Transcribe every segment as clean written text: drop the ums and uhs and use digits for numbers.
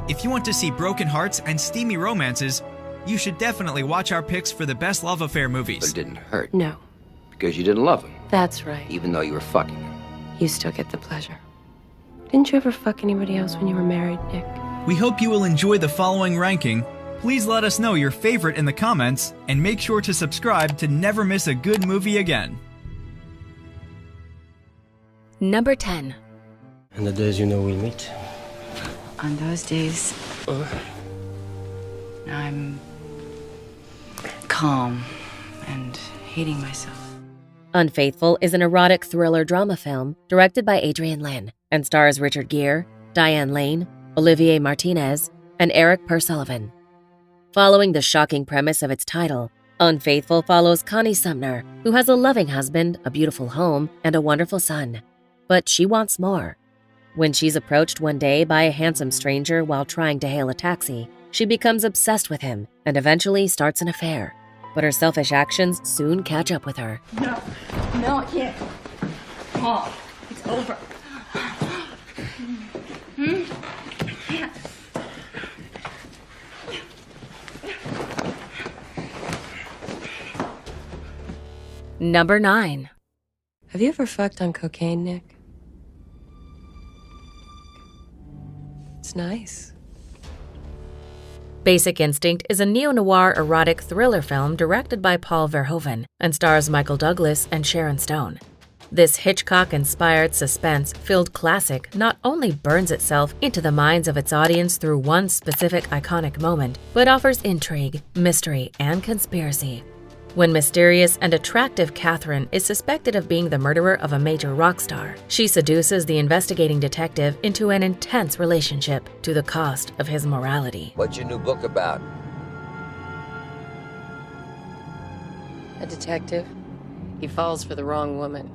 If you want to see broken hearts and steamy romances, you should definitely watch our picks for the best love affair But movies. it didn't hurt. No, Because you didn't love him, that's right. even though you were fucking him. You still get the pleasure. Didn't you ever fuck anybody else when you were married, Nick? We hope you will enjoy the following ranking. Please let us know your favorite in the comments, and make sure to subscribe to never miss a good movie again. Number 10. And the days you know we'll meet. On those days, I'm calm and hating myself. Unfaithful is an erotic thriller drama film directed by Adrian Lyne and stars Richard Gere, Diane Lane, Olivier Martinez, and Eric Pursullivan. Following the shocking premise of its title, Unfaithful follows Connie Sumner, who has a loving husband, a beautiful home, and a wonderful son. But she wants more. When she's approached one day by a handsome stranger while trying to hail a taxi, she becomes obsessed with him and eventually starts an affair. But her selfish actions soon catch up with her. No, I can't. Paul, it's over. Number 9. Have you ever fucked on cocaine, Nick? It's nice. Basic Instinct is a neo-noir erotic thriller film directed by Paul Verhoeven and stars Michael Douglas and Sharon Stone. This Hitchcock-inspired suspense-filled classic not only burns itself into the minds of its audience through one specific iconic moment, but offers intrigue, mystery, and conspiracy. When mysterious and attractive Catherine is suspected of being the murderer of a major rock star, she seduces the investigating detective into an intense relationship to the cost of his morality. What's your new book about? A detective. He falls for the wrong woman.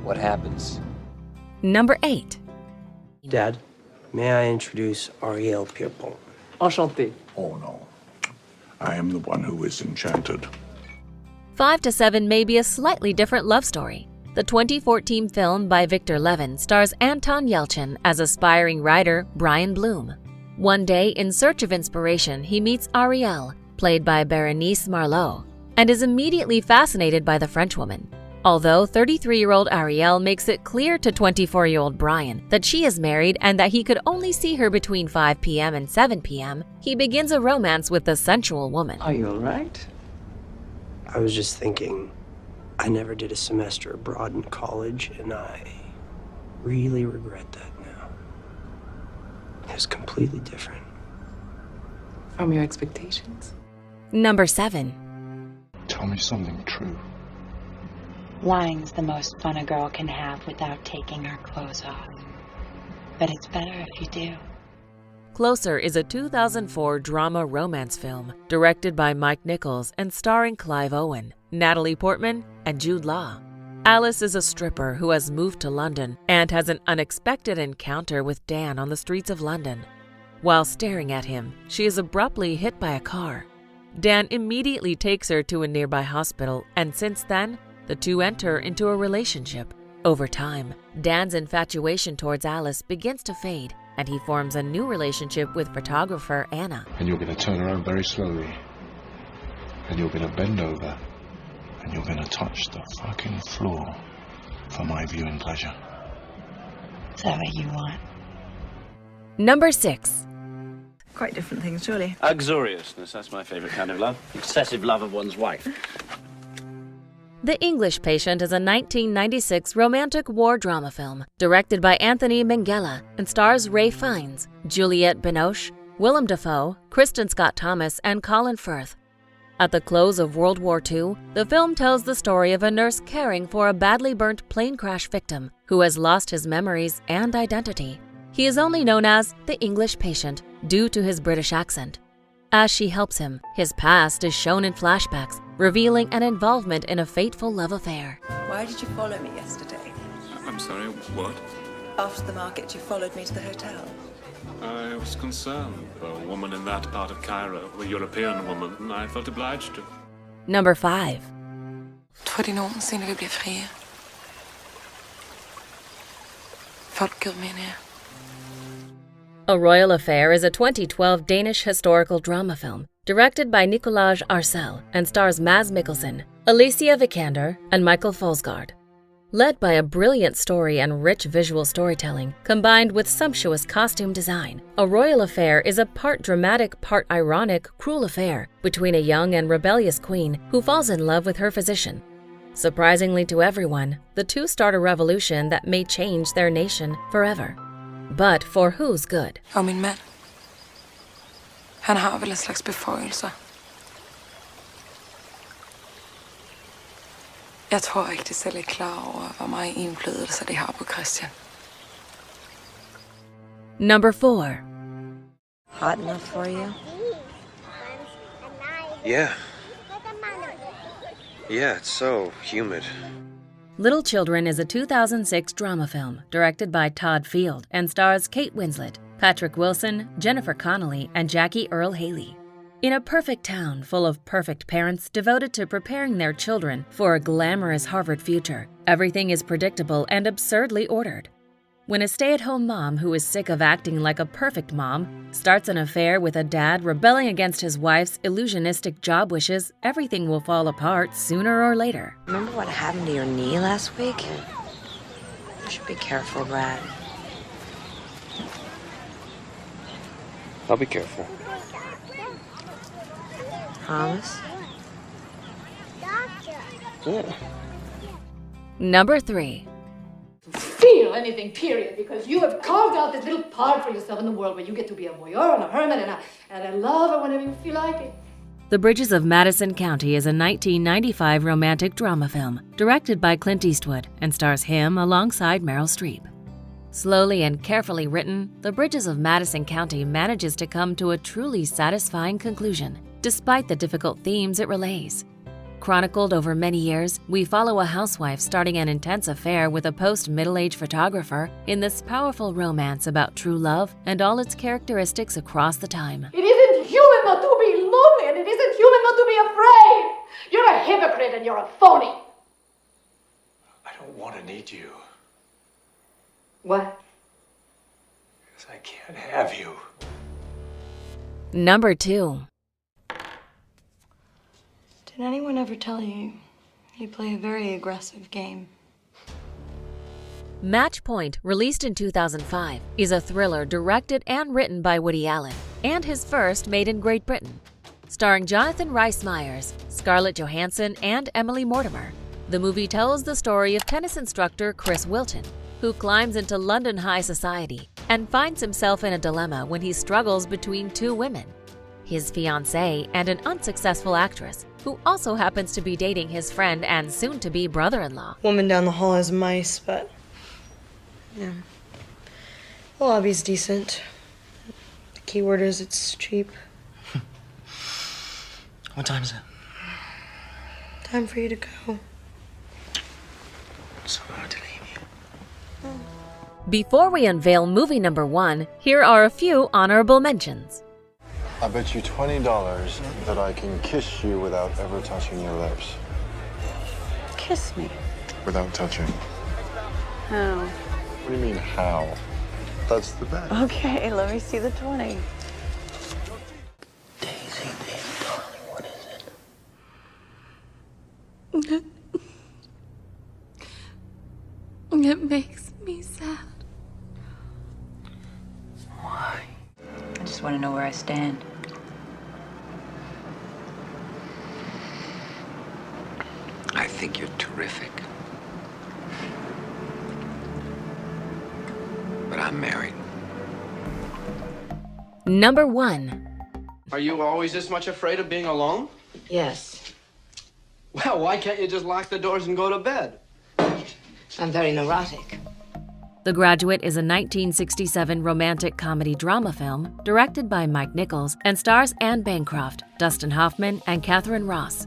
What happens? Number 8. Dad, may I introduce Ariel Pierpont? Enchanté. Oh no, I am the one who is enchanted. 5 to 7 may be a slightly different love story. The 2014 film by Victor Levin stars Anton Yelchin as aspiring writer Brian Bloom. One day, in search of inspiration, he meets Ariel, played by Berenice Marlowe, and is immediately fascinated by the Frenchwoman. Although 33-year-old Ariel makes it clear to 24-year-old Brian that she is married and that he could only see her between 5 p.m. and 7 p.m., he begins a romance with the sensual woman. Are you all right? I was just thinking, I never did a semester abroad in college, and I really regret that now. It was completely different. From your expectations? Number 7. Tell me something true. Lying's the most fun a girl can have without taking her clothes off. But it's better if you do. Closer is a 2004 drama romance film directed by Mike Nichols and starring Clive Owen, Natalie Portman, and Jude Law. Alice is a stripper who has moved to London and has an unexpected encounter with Dan on the streets of London. While staring at him, she is abruptly hit by a car. Dan immediately takes her to a nearby hospital, and since then, the two enter into a relationship. Over time, Dan's infatuation towards Alice begins to fade, and he forms a new relationship with photographer Anna. And you're going to turn around very slowly. And you're going to bend over. And you're going to touch the fucking floor for my viewing pleasure. Is that what you want? Number 6. Quite different things, surely. Uxoriousness, that's my favourite kind of love. Excessive love of one's wife. The English Patient is a 1996 romantic war drama film directed by Anthony Minghella and stars Ralph Fiennes, Juliette Binoche, Willem Dafoe, Kristen Scott Thomas, and Colin Firth. At the close of World War II, the film tells the story of a nurse caring for a badly burnt plane crash victim who has lost his memories and identity. He is only known as the English Patient due to his British accent. As she helps him, his past is shown in flashbacks, revealing an involvement in a fateful love affair. Why did you follow me yesterday? I'm sorry, what? After the market, you followed me to the hotel. I was concerned. A woman in that part of Cairo, a European woman, and I felt obliged to. Number 5. Toi, dis non, c'est une Bible effrayée. Folket menar jag. A Royal Affair is a 2012 Danish historical drama film directed by Nicolaj Arcel and stars Mads Mikkelsen, Alicia Vikander, and Michael Folsgaard. Led by a brilliant story and rich visual storytelling, combined with sumptuous costume design, A Royal Affair is a part dramatic, part ironic, cruel affair between a young and rebellious queen who falls in love with her physician. Surprisingly to everyone, the two start a revolution that may change their nation forever. But for whose good? Och min man. Han har väl en slags beføjelse. Jeg tror ikke, de selv er klar over, hvor meget indflydelse det har på Christian. Number 4. Hot enough for you? Yeah. Yeah, it's so humid. Little Children is a 2006 drama film directed by Todd Field and stars Kate Winslet, Patrick Wilson, Jennifer Connelly, and Jackie Earle Haley. In a perfect town full of perfect parents devoted to preparing their children for a glamorous Harvard future, everything is predictable and absurdly ordered. When a stay-at-home mom who is sick of acting like a perfect mom starts an affair with a dad rebelling against his wife's illusionistic job wishes, everything will fall apart sooner or later. Remember what happened to your knee last week? You should be careful, Brad. I'll be careful. Promise? Yeah. Number 3. Feel anything, period, because you have carved out this little part for yourself in the world where you get to be a voyeur and a hermit and a lover whenever you feel like it. The Bridges of Madison County is a 1995 romantic drama film directed by Clint Eastwood and stars him alongside Meryl Streep. Slowly and carefully written, The Bridges of Madison County manages to come to a truly satisfying conclusion, despite the difficult themes it relays. Chronicled over many years, we follow a housewife starting an intense affair with a post-middle-age photographer in this powerful romance about true love and all its characteristics across the time. It isn't human not to be lonely, and it isn't human not to be afraid. You're a hypocrite and you're a phony. I don't want to need you. What? Because I can't have you. Number 2. Did anyone ever tell you you play a very aggressive game? Match Point, released in 2005, is a thriller directed and written by Woody Allen, and his first made in Great Britain. Starring Jonathan Rhys Meyers, Scarlett Johansson, and Emily Mortimer, the movie tells the story of tennis instructor Chris Wilton, who climbs into London high society and finds himself in a dilemma when he struggles between two women, his fiancée and an unsuccessful actress who also happens to be dating his friend and soon-to-be brother-in-law. Woman down the hall has mice, but yeah, the lobby's decent. The key word is it's cheap. What time is it? Time for you to go. So hard to leave you. Before we unveil movie number 1, here are a few honorable mentions. I bet you $20 that I can kiss you without ever touching your lips. Kiss me. Without touching. How? What do you mean, how? That's the bet. Okay, let me see the 20. Daisy, darling, what is it? It makes me sad. Why? I just want to know where I stand. I think you're terrific. But I'm married. Number 1. Are you always this much afraid of being alone? Yes. Well, why can't you just lock the doors and go to bed? I'm very neurotic. The Graduate is a 1967 romantic comedy drama film directed by Mike Nichols and stars Anne Bancroft, Dustin Hoffman, and Catherine Ross.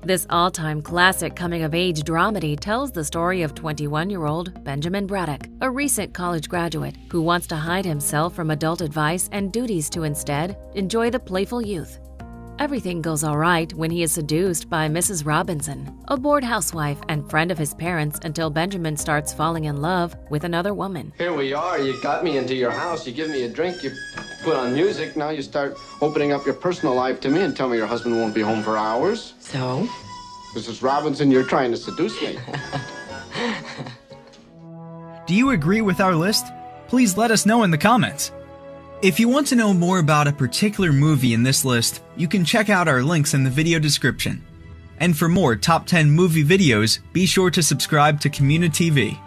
This all-time classic coming-of-age dramedy tells the story of 21-year-old Benjamin Braddock, a recent college graduate who wants to hide himself from adult advice and duties to instead enjoy the playful youth. Everything goes all right when he is seduced by Mrs. Robinson, a bored housewife and friend of his parents, until Benjamin starts falling in love with another woman. Here we are. You got me into your house. You give me a drink. You put on music. Now you start opening up your personal life to me and tell me your husband won't be home for hours. So? Mrs. Robinson, you're trying to seduce me. Do you agree with our list? Please let us know in the comments. If you want to know more about a particular movie in this list, you can check out our links in the video description. And for more top 10 movie videos, be sure to subscribe to Community TV.